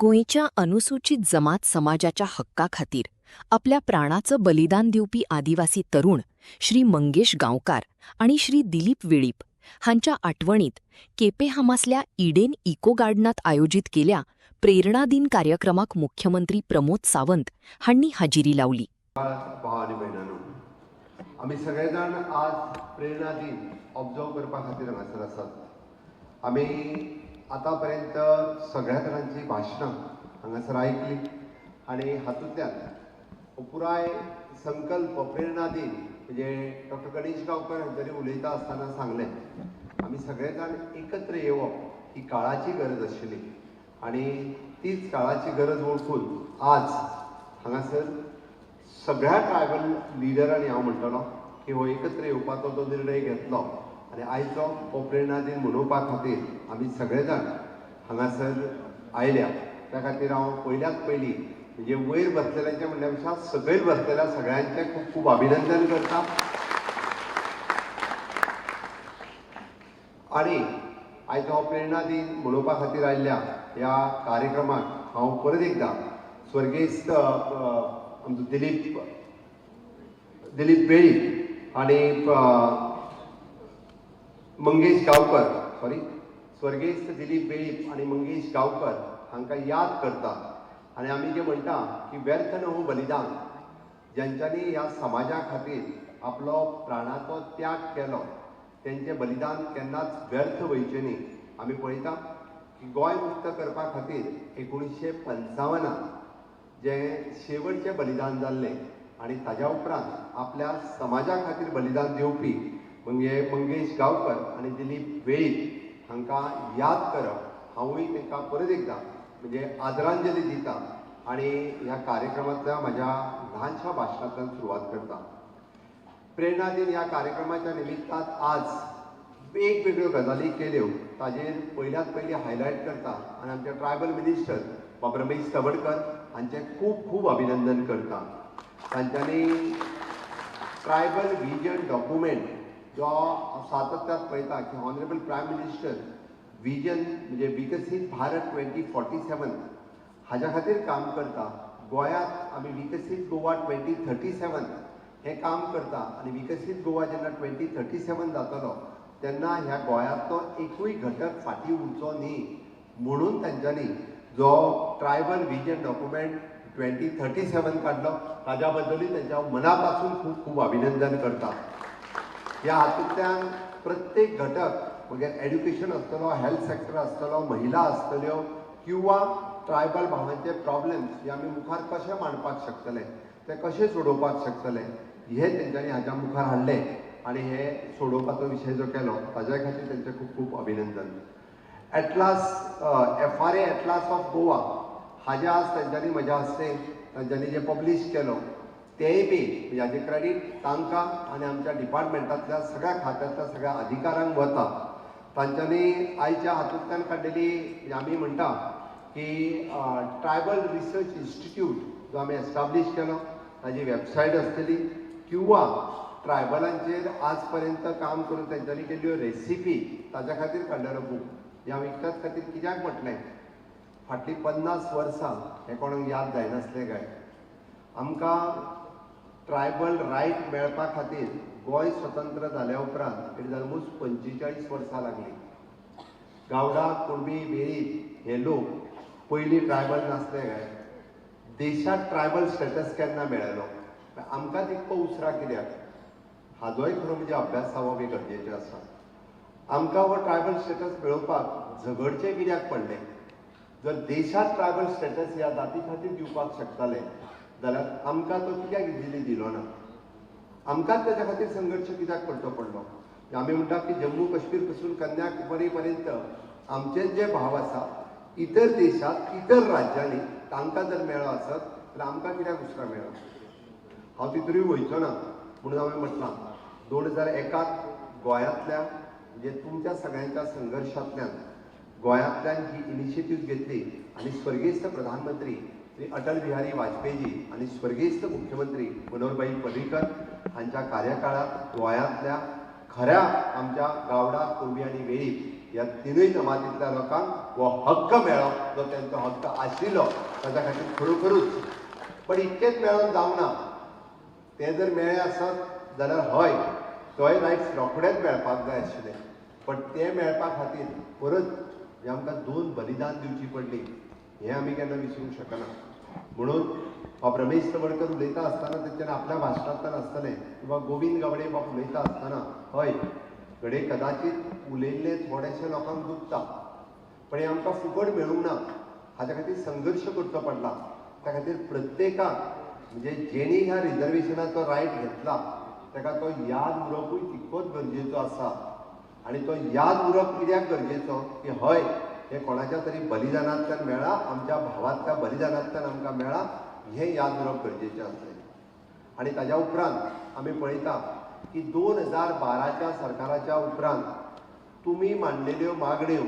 गोंयच्या अनुसूचित जमात समाजाच्या हक्काखातीर आपल्या प्राणाचं बलिदान दिवपी आदिवासी तरुण श्री मंगेश गांवकार आणि श्री दिलीप वेळीप हांच्या आठवणीत केपे हामासल्या इडेन इको गार्डनात आयोजित केल्या प्रेरणा दिन कार्यक्रमाक मुख्यमंत्री प्रमोद सावंत हांनी हाजिरी लावली. भाव आणि भयणांनो, आमी सगळे जाण आज प्रेरणा दिन ऑब्जर्व करपा खातीर हांगासर आसात. आमी आतापर्यंत सगळ्या तरांची भाशणां हांगासर आयकली आनी हातूंतल्यान पुराय संकल्प प्रेरणा दिन म्हणजे डॉक्टर गणेश गांवकर हांच्यानी उलयता आसतना सांगलें, आमी सगळे जाण एकत्र येवप ही काळाची गरज आशिल्ली आनी तीच काळाची गरज वळखून आज हांगासर सगळ्या ट्रायबल लिडरांनी हांव म्हणटलो की हो एकत्र येवपाचो जो निर्णय घेतलो आनी आयचो हो प्रेरणा दिन मनोवपा खातीर आमी सगळे जाण हांगासर आयल्या. त्या खातीर हांव पयल्याच पयलीं म्हणजे वयर बसलेल्यांचे म्हणल्या पेक्षा सकयल बसलेल्या सगळ्यांचें खूब खूब अभिनंदन करता. आनी आयचो हो प्रेरणा दिन मनोवपा खातीर आयिल्ल्या ह्या कार्यक्रमाक हांव परत एकदां स्वर्गेस्त आमचो दिलीप वेळीप आनी मंगेश गांवकर स्वर्गेस्त दिलीप वेळीप आनी मंगेश गांवकर हांकां याद करता. आनी आमी जे म्हणटा की व्यर्थ न हो बलिदान, ज्यांच्यांनी ह्या समाजा खातीर आपलो प्राणाचो त्याग केलो तेंचें बलिदान केन्नाच व्यर्थ वयचें न्ही. आमी पळयता की गोंय मुक्त करपा खातीर 1955 जे शेवटचें बलिदान जाल्लें आनी ताज्या उपरांत आपल्या समाजा खातीर बलिदान दिवपी म्हणजे मंगेश गांवकर आनी दिलीप वेळीप हांकां याद करप हांवूय तांकां परत एकदां म्हणजे आदरांजली दिता आनी ह्या कार्यक्रमांतल्या म्हज्या ल्हानशा भाशणांतल्यान सुरवात करता. प्रेरणा दिन ह्या कार्यक्रमाच्या निमित्तान आज वेगवेगळ्यो गजाली केल्यो ताजेर पयल्याच पयलीं हायलायट करता आनी आमचे ट्रायबल मिनिस्टर बाब रमेश तवडकर हांचें खूब खूब अभिनंदन करता. तांच्यांनी ट्रायबल विजन डॉक्युमेंट जो सातत्यान पळयता की ऑनरेबल प्रायम मिनिस्टर विजन म्हणजे विकसीत भारत 2047 हाज्या खातीर काम करता. गोंयांत आमी विकसीत गोवा 2037 हें काम करता आनी विकसीत गोवा जेन्ना 2037 जातलो तेन्ना ह्या गोंयांतलो एकूय घटक फाटीं उरचो न्ही म्हणून तांच्यांनी जो ट्रायबल विजन डॉक्युमेंट 2037 काडलो ताज्या बद्दलूय तांच्या मना पासून खूब खूब अभिनंदन करता. ह्या हातूंतल्यान प्रत्येक घटक म्हणजे एड्युकेशन आसतलो, हेल्थ सेक्टर आसतलो, महिला आसतल्यो किंवा ट्रायबल भावांचे प्रॉब्लेम्स हे आमी मुखार कशे मांडपाक शकतले, ते कशे सोडोवपाक शकतले हे तेंच्यांनी हाज्या मुखार हाडले आनी हे सोडोवपाचो विशय जो केलो ताज्या खातीर तेंचें खूब खूब अभिनंदन. Atlas FRA atlas of Goa हाजे आज तेंच्यांनी म्हज्या हस्ते तांच्यांनी जे पब्लीश केलो तेय बी म्हणजे हाजें क्रेडीट तांकां आनी आमच्या डिपार्टमेंटांतल्या सगळ्या खात्यांतल्या सगळ्या अधिकाऱ्यांक वता. तांच्यांनी आयच्या हातूंतल्यान काडिल्ली आमी म्हणटा की ट्रायबल रिसर्च इन्स्टिट्यूट जो आमी एस्टाब्लीश केलो ताजी वेबसायट आसतली किंवा ट्रायबलांचेर आज पर्यंत काम करून तेंच्यांनी केल्ल्यो रेसिपी ताज्या खातीर काडलेलो बूक हे हांव एकट्याच खातीर कित्याक म्हटलें, फाटलीं 50 वर्सां हें कोणाक याद जायनासलें काय. आमकां ट्रायबल रायट मेळपा खातीर गोंय स्वतंत्र जाल्या उपरांत इट इज ऑलमोस्ट 45 वर्सां लागलीं. गावडा, कुणबी, वेळीप हे लोक पयलीं ट्रायबल नासले काय. देशांत ट्रायबल स्टेटस केन्ना मेळ्ळलो, आमकां तितको उसरा कित्याक हाजोय खरो म्हणजे अभ्यास जावप हे गरजेचें आसा. आमकां हो ट्रायबल स्टेटस मेळोवपाक झगडचें कित्याक पडलें. जर देशांत ट्रायबल स्टेटस ह्या जाती खातीर दिवपाक शकताले जाल्यार आमकां तो कित्याक इजिली दिलो ना. आमकांच ताच्या खातीर संघर्श कित्याक करचो पडलो. आमी म्हणटा की जम्मू काश्मीर पासून कन्याकुमारी पर्यंत आमचे जे भाव आसा इतर देशांत इतर राज्यांनी तांकां जर मेळ्ळो आसत जाल्यार आमकां कित्याक उसरा मेळ्ळो. हांव तितूरूय वयचो ना म्हणून हांवें म्हटलां 2001 गोंयांतल्या म्हणजे तुमच्या सगळ्यांच्या संघर्शांतल्यान गोंयांतल्यान ही इनिशिएटीव घेतली आनी स्वर्गेस्त प्रधानमंत्री श्री अटल बिहारी वाजपेयीजी आनी स्वर्गेस्त मुख्यमंत्री मनोहरभाई पर्रीकर हांच्या कार्यकाळांत गोंयांतल्या खऱ्या आमच्या गावडा, कुणबी आनी वेळीप ह्या तिनूय जमातींतल्या लोकांक वो हक्क मेळप जो त्यांचो हक्क आशिल्लो ताच्या खातीर खरोखरूच पण इतकेच मेळोन जावना ते जर मेळ्ळे आसत जाल्यार हय तोय रायट्स रोखडेच मेळपाक जाय आशिल्ले पण ते मेळपा खातीर परत हे आमकां 2 बलिदान दिवची पडली हें आमी केन्ना विसरूंक शकना म्हणून बाब रमेश तवडकर उलयता आसतना तेंच्यानी आपल्या भाशणांतल्यान आसतलें किंवा गोविंद गावडे बाब उलयता आसतना हय घडये कदाचित उलयल्ले थोडेशे लोकांक दुखता पण हें आमकां फुकट मेळूंक ना हाच्या खातीर संघर्श करचो पडला त्या खातीर प्रत्येकाक म्हणजे जेणी ह्या रिजर्वेशनाचो रायट घेतला ताका तो याद उरपूय तितकोच गरजेचो आसा आनी तो याद उरप कित्याक गरजेचो की हय हे कोणाच्या तरी बलिदानांतल्यान मेळ्ळा आमच्या भावांतल्या बलिदानांतल्यान आमकां मेळ्ळा हें याद उरप गरजेचें आसलें आनी ताज्या उपरांत आमी पळयता की 2012च्या सरकाराच्या उपरांत तुमी मांडलेल्यो मागण्यो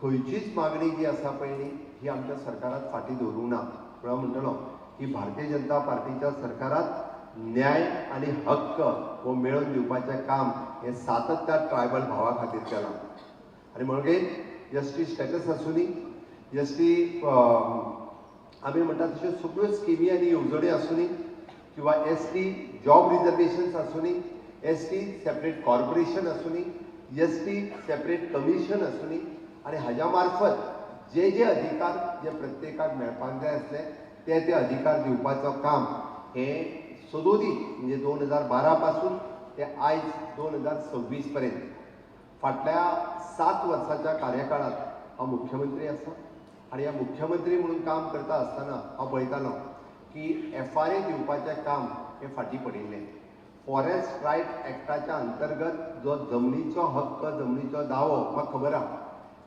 खंयचीच मागणी जी आसा पळय ही आमच्या सरकाराक फाटीं दवरूंक ना म्हणून म्हणटलो की भारतीय जनता पार्टीच्या सरकारात न्याय आनी हक्क हो मेळोवन दिवपाचें काम हें सातत्यान ट्रायबल भावा खातीर केलां आनी म्हणगे एसटी स्टेटस आसूनी एसटी आमी म्हणटा तश्यो सगळ्यो स्किमी आनी येवजणी आसूनी किंवा एसटी जॉब रिजर्वेशन्स आसूनी एसटी सेपरेट कॉर्पोरेशन आसूनी एसटी सेपरेट कमिशन आसूनी आनी हाज्या मार्फत जे जे अधिकार जे प्रत्येकाक मेळपाक जाय आसले ते अधिकार दिवपाचो काम हें सदोदीत म्हणजे 2012 पासून ते आयज 2026 पर्यंत फाटल्या 7 वर्साच्या कार्यकाळात हांव मुख्यमंत्री आसा आनी ह्या मुख्यमंत्री म्हणून काम करता आसतना हांव पळयतालो की FRA दिवपाचें काम हें फाटीं पडिल्लें फॉरेस्ट रायट एक्टाच्या अंतर्गत जो जमनीचो हक्क जमनीचो दावो म्हाका खबर आहा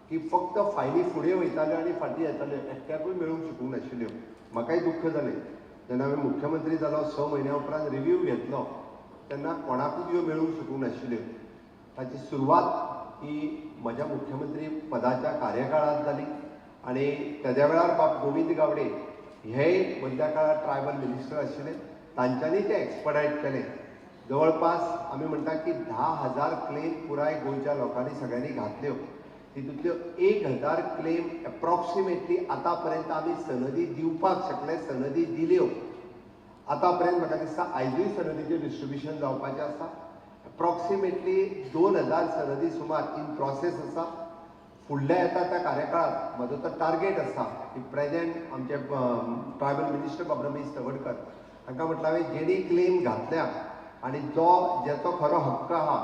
की फक्त फायली फुडें वयताल्यो आनी फाटीं येताल्यो एकट्याकूय मेळूंक शकूंक नाशिल्ल्यो म्हाकाय दुख्ख जालें जेन्ना हांवें मुख्यमंत्री जालो 6 म्हयन्या उपरांत रिव्ह्यू घेतलो तेन्ना कोणाकूच ह्यो मेळूंक शकूंक नाशिल्ल्यो ताची सुरवात ही म्हज्या मुख्यमंत्री पदाच्या कार्यकाळांत जाली आनी तेद्या वेळार बाब गोविंद गावडे हेय मध्या काळात ट्रायबल मिनिस्टर आशिल्ले तांच्यांनी ते एक्सपर्टायट केलें जवळपास आमी म्हणटा की 10,000 क्लेम पुराय गोंयच्या लोकांनी सगळ्यांनी घातल्यो तितूंतल्यो 1,000 क्लेम एप्रॉक्सिमेटली आतां पर्यंत आमी सनदी दिवपाक शकले सनदी दिल्यो आतां पर्यंत म्हाका दिसता आयजूय सनदीचें डिस्ट्रिब्युशन जावपाचें आसा एप्रॉक्सिमेटली 2,000 सनदी सुमार इन प्रोसेस आसा फुडल्या येता त्या कार्यकाळात म्हजो तो टार्गेट आसा की प्रेजेंट आमचे ट्रायबल मिनिस्टर बाब रमेश तवडकर हांकां म्हटलें हांवें जेणी क्लेम घातल्या आनी जेचो खरो हक्क आहा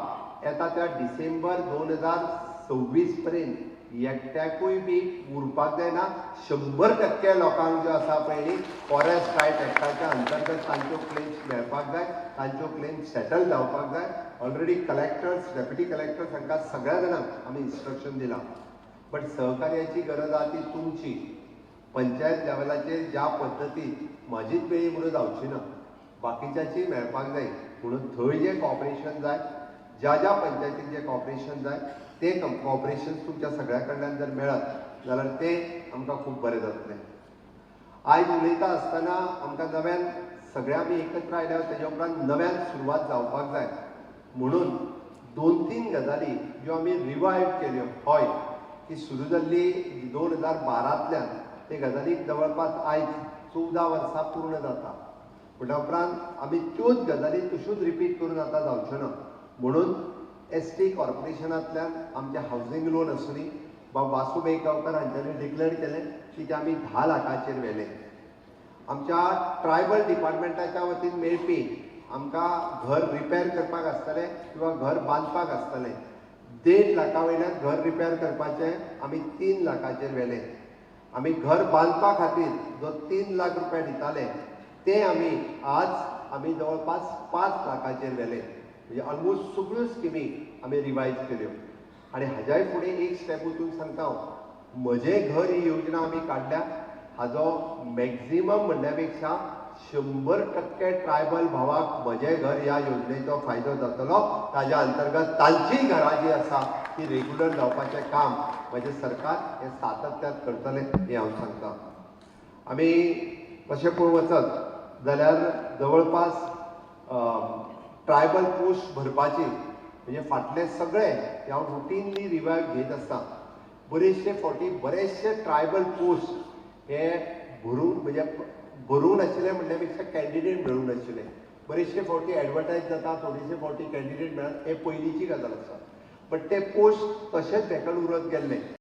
येता त्या डिसेंबर 2026 पर्यंत एकट्याकूय बी उरपाक जायना 100% लोकांक ज्यो आसा पळय न्ही फॉरेस्ट रायट एक्टाच्या अंतर्गत तांच्यो क्लेम्स मेळपाक जाय तांच्यो क्लेम सेटल जावपाक जाय ऑलरेडी कलेक्टर्स डेप्युटी कलेक्टर्स हांकां सगळ्या जाणांक आमी इन्स्ट्रक्शन दिलां पण सहकार्याची गरज आहा ती तुमची पंचायत लेवलाचेर ज्या पद्दतीन म्हाजीच मेळी म्हणून जावची ना बाकीच्याची मेळपाक जाय म्हणून थंय जें कॉपरेशन जाय ज्या ज्या पंचायतीक जें कॉपरेशन जाय ते कॉपरेशन तुमच्या सगळ्या कडल्यान जर मेळत जाल्यार तें आमकां खूब बरें जातलें आयज उलयता आसतना आमकां नव्यान सगळे आमी एकत्र आयल्यार तेज्या उपरांत नव्यान सुरवात जावपाक जाय म्हणून 2-3 गजाली ज्यो आमी रिवायव केल्यो हय की सुरू जाल्ली 2012तल्यान ते गजालीक जवळपास आयज 14 वर्सां पूर्ण जाता पूण उपरांत आमी त्योच गजाली तश्योच रिपीट करून आतां जावच्यो ना म्हणून एसटी कॉर्पोरेशनांतल्यान आमचे हावजींग लोन आसूनी बाब वासू बेळगांवकर हांच्यांनी डिक्लेअर केलें की ते आमी 10 लाखाचेर व्हेले आमच्या ट्रायबल डिपार्टमेंटाच्या वतीन मेळपी आमकां घर रिपेर करपाक आसतलें किंवा घर बांदपाक आसतलें 1.5 लाखा वयल्यान घर रिपेर करपाचें आमी 3 लाखाचेर व्हेलें आमी घर बांदपा खातीर जो 3 लाख रुपया दिताले ते आमी जवळपास 5 लाखाचेर व्हेले म्हणजे ऑलमोस्ट सगळ्यो स्किमी आमी रिवायज केल्यो आनी हाज्याय फुडें एक स्टेप वचून सांगता हांव म्हजें घर ही योजना आमी काडल्या हाजो मॅक्झिमम म्हणल्या पेक्षा 100% ट्रायबल भावाक म्हजें घर ह्या योजनेचो फायदो जातलो ताज्या अंतर्गत तांचीय घरां जी आसा ती रेग्युलर जावपाचें काम म्हजें सरकार हें सातत्यान करतलें हें हांव सांगतां आमी तशें पळोवंक वचत जाल्यार जवळपास ट्रायबल पोस्ट भरपाची म्हणजे फाटले सगळे हांव रुटीनली रिवायव घेत आसता बरेचशे फावटी बरेचशे ट्रायबल पोस्ट हे भरूंक म्हणजे भरूंक नाशिल्ले म्हणल्या पेक्षा कॅन्डिडेट मेळूंक नाशिल्ले. बरेचशे फावटी एडवर्टायज जाता, थोडेशे फावटी कॅन्डिडेट मेळत, हे पयलींची गजाल आसा. बट ते पोस्ट तशेंच बेकार उरत गेल्ले.